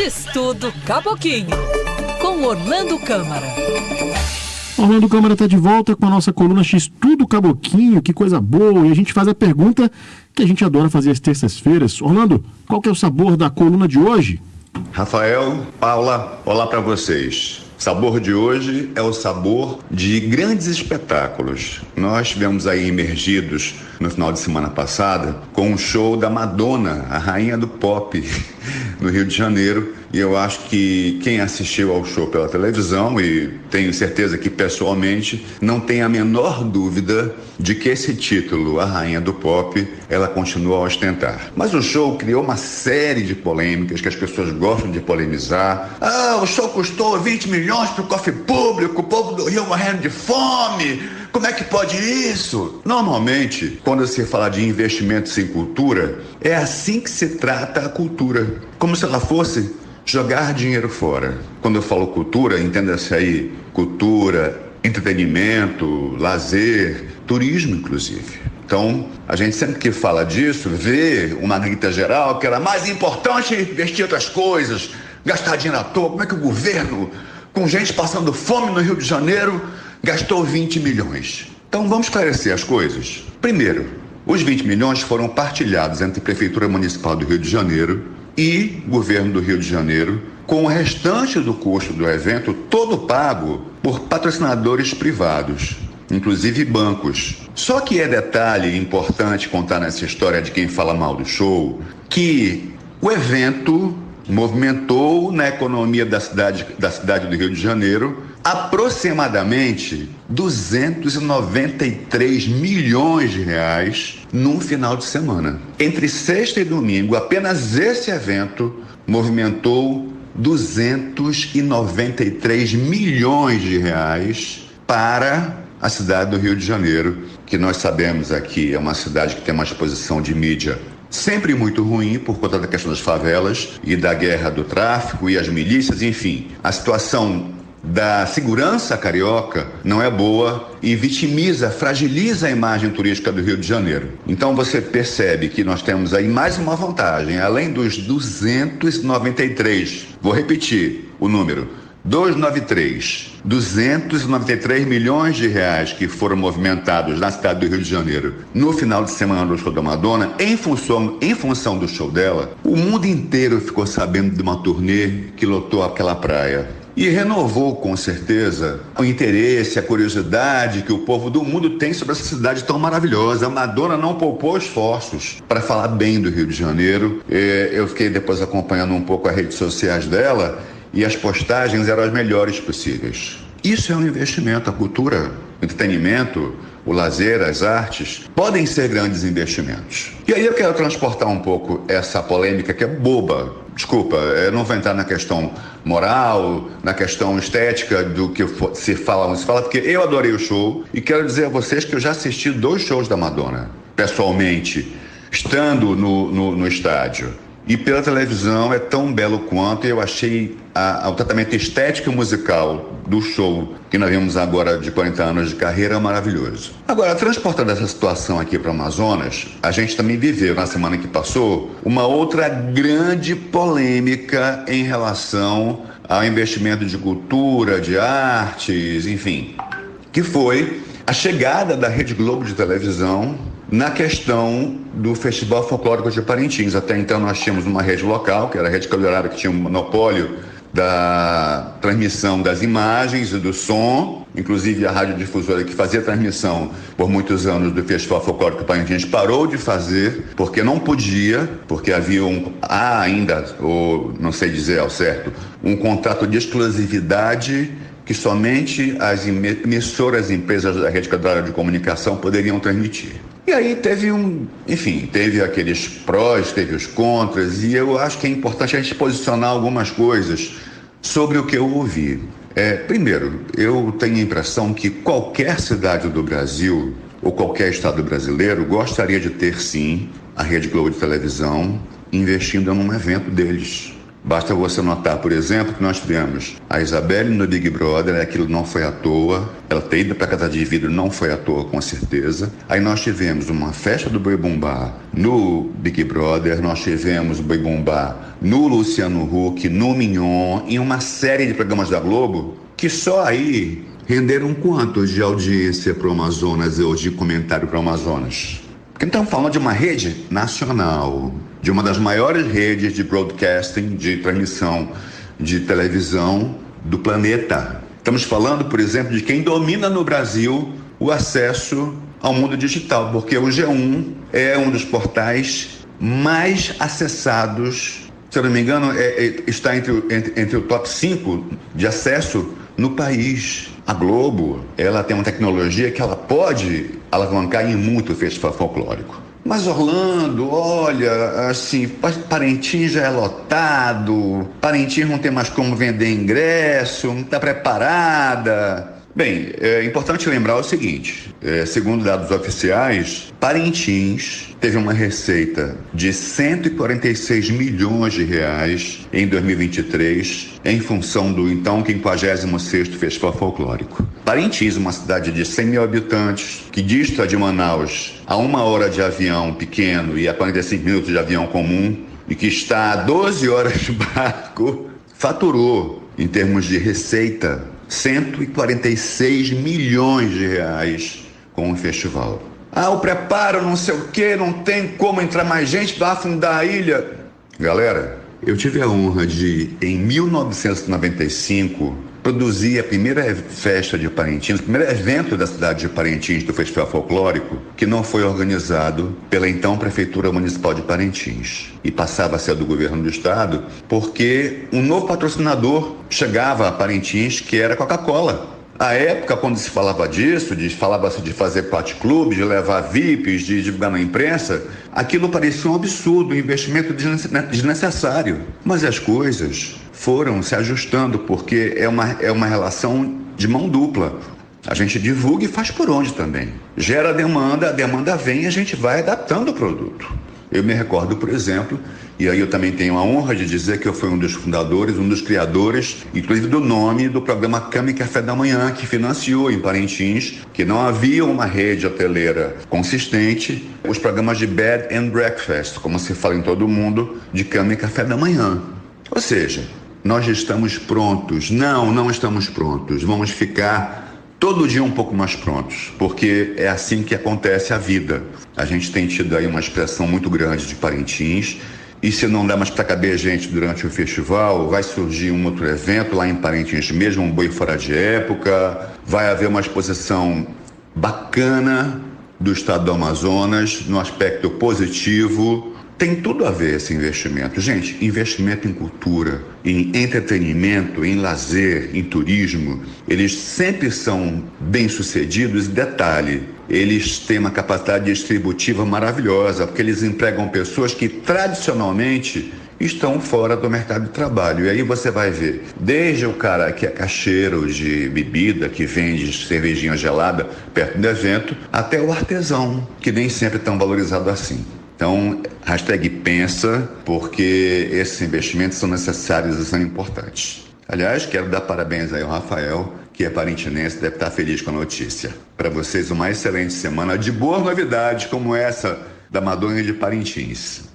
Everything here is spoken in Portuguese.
X-Tudo Caboquinho, com Orlando Câmara. Orlando Câmara está de volta com a nossa coluna X-Tudo Caboquinho, que coisa boa. E a gente faz a pergunta que a gente adora fazer às terças-feiras. Orlando, qual que é o sabor da coluna de hoje? Rafael, Paula, olá para vocês. O sabor de hoje é o sabor de grandes espetáculos. Nós estivemos aí imergidos no final de semana passada com um show da Madonna, a rainha do pop, no Rio de Janeiro. E eu acho que quem assistiu ao show pela televisão, e tenho certeza que pessoalmente, não tem a menor dúvida de que esse título, a rainha do pop, ela continua a ostentar. Mas o show criou uma série de polêmicas que as pessoas gostam de polemizar. O show custou 20 milhões para o cofre público, o povo do Rio morrendo de fome. Como é que pode isso? Normalmente, quando se fala de investimentos em cultura, é assim que se trata a cultura. Como se ela fosse jogar dinheiro fora. Quando eu falo cultura, entenda-se aí cultura, entretenimento, lazer, turismo inclusive. Então, a gente sempre que fala disso, vê uma grita geral que era mais importante investir em outras coisas, gastar dinheiro à toa. Como é que o governo, com gente passando fome no Rio de Janeiro, gastou 20 milhões? Então, vamos esclarecer as coisas. Primeiro, os 20 milhões foram partilhados entre a Prefeitura Municipal do Rio de Janeiro e governo do Rio de Janeiro, com o restante do custo do evento todo pago por patrocinadores privados, inclusive bancos. Só que é detalhe importante contar nessa história de quem fala mal do show, que o evento movimentou na economia da cidade do Rio de Janeiro aproximadamente 293 milhões de reais num final de semana. Entre sexta e domingo, apenas esse evento movimentou 293 milhões de reais para a cidade do Rio de Janeiro, que nós sabemos aqui é uma cidade que tem uma exposição de mídia sempre muito ruim por conta da questão das favelas e da guerra do tráfico e as milícias, enfim. A situação da segurança carioca não é boa e vitimiza, fragiliza a imagem turística do Rio de Janeiro. Então você percebe que nós temos aí mais uma vantagem, além dos 293, vou repetir o número, 293 milhões de reais que foram movimentados na cidade do Rio de Janeiro no final de semana do show da Madonna, em função do show dela, o mundo inteiro ficou sabendo de uma turnê que lotou aquela praia. E renovou, com certeza, o interesse, a curiosidade que o povo do mundo tem sobre essa cidade tão maravilhosa. A Madonna não poupou esforços para falar bem do Rio de Janeiro. Eu fiquei depois acompanhando um pouco as redes sociais dela e as postagens eram as melhores possíveis. Isso é um investimento. A cultura, o entretenimento, o lazer, as artes podem ser grandes investimentos. E aí eu quero transportar um pouco essa polêmica que é boba. Desculpa, eu não vou entrar na questão moral, na questão estética do que se fala ou não se fala, porque eu adorei o show e quero dizer a vocês que eu já assisti 2 shows da Madonna, pessoalmente, estando no estádio. E pela televisão é tão belo quanto. Eu achei o tratamento estético e musical do show que nós vimos agora de 40 anos de carreira maravilhoso. Agora, transportando essa situação aqui para o Amazonas, a gente também viveu na semana que passou uma outra grande polêmica em relação ao investimento de cultura, de artes, enfim, que foi a chegada da Rede Globo de televisão na questão do Festival Folclórico de Parintins. Até então nós tínhamos uma rede local, que era a Rede Caldeirada, que tinha um monopólio da transmissão das imagens e do som. Inclusive a radiodifusora que fazia transmissão por muitos anos do Festival Folclórico de Parintins parou de fazer, porque não podia, porque havia ainda, ou não sei dizer ao certo, um contrato de exclusividade que somente as emissoras e empresas da rede caldeirada de comunicação poderiam transmitir. E aí teve aqueles prós, teve os contras, e eu acho que é importante a gente posicionar algumas coisas sobre o que eu ouvi. Primeiro, eu tenho a impressão que qualquer cidade do Brasil, ou qualquer estado brasileiro, gostaria de ter sim a Rede Globo de televisão investindo num evento deles. Basta você notar, por exemplo, que nós tivemos a Isabelle no Big Brother, aquilo não foi à toa, ela ter ido para a Casa de Vidro não foi à toa, com certeza. Aí nós tivemos uma festa do Boi Bumbá no Big Brother, nós tivemos o Boi Bumbá no Luciano Huck, no Mignon, em uma série de programas da Globo, que só aí renderam quanto de audiência para o Amazonas ou de comentário para o Amazonas? Porque estamos falando de uma rede nacional, de uma das maiores redes de broadcasting, de transmissão de televisão do planeta. Estamos falando, por exemplo, de quem domina no Brasil o acesso ao mundo digital, porque o G1 é um dos portais mais acessados, se eu não me engano, está entre o top 5 de acesso no país. A Globo, ela tem uma tecnologia que ela pode alavancar em muito o festival folclórico. Mas Orlando, olha, assim, Parintins já é lotado, Parintins não tem mais como vender ingresso, não está preparada. Bem, é importante lembrar o seguinte, segundo dados oficiais, Parintins teve uma receita de 146 milhões de reais em 2023, em função do então 56º Festival Folclórico. Parintins, uma cidade de 100 mil habitantes, que dista de Manaus a 1 hora de avião pequeno e a 45 minutos de avião comum, e que está a 12 horas de barco, faturou, em termos de receita, 146 milhões de reais com o festival. O preparo, não sei o que, não tem como entrar mais gente, vai afundar a ilha. Galera, eu tive a honra de, em 1995, produzir a primeira festa de Parintins, o primeiro evento da cidade de Parintins do Festival Folclórico, que não foi organizado pela então Prefeitura Municipal de Parintins e passava a ser do governo do estado, porque um novo patrocinador chegava a Parintins, que era a Coca-Cola. À época, quando se falava disso, falava-se de fazer party club, de levar VIPs, de divulgar na imprensa, aquilo parecia um absurdo, um investimento desnecessário. Mas as coisas foram se ajustando, porque é uma relação de mão dupla. A gente divulga e faz por onde também. Gera demanda, a demanda vem e a gente vai adaptando o produto. Eu me recordo, por exemplo, e aí eu também tenho a honra de dizer que eu fui um dos fundadores, um dos criadores, inclusive do nome do programa Cama e Café da Manhã, que financiou em Parintins, que não havia uma rede hoteleira consistente, os programas de Bed and Breakfast, como se fala em todo o mundo, de Cama e Café da Manhã. Ou seja, nós estamos prontos. Não estamos prontos. Vamos ficar todo dia um pouco mais prontos, porque é assim que acontece a vida. A gente tem tido aí uma expressão muito grande de Parintins, e se não der mais para caber gente durante o festival, vai surgir um outro evento lá em Parintins mesmo, um boi fora de época, vai haver uma exposição bacana do estado do Amazonas, no aspecto positivo. Tem tudo a ver esse investimento. Gente, investimento em cultura, em entretenimento, em lazer, em turismo, eles sempre são bem-sucedidos. Detalhe, eles têm uma capacidade distributiva maravilhosa, porque eles empregam pessoas que tradicionalmente estão fora do mercado de trabalho. E aí você vai ver, desde o cara que é caixeiro de bebida, que vende cervejinha gelada perto do evento, até o artesão, que nem sempre é tão valorizado assim. Então, #pensa, porque esses investimentos são necessários e são importantes. Aliás, quero dar parabéns aí ao Rafael, que é parintinense, deve estar feliz com a notícia. Para vocês, uma excelente semana de boas novidades, como essa da Madonna de Parintins.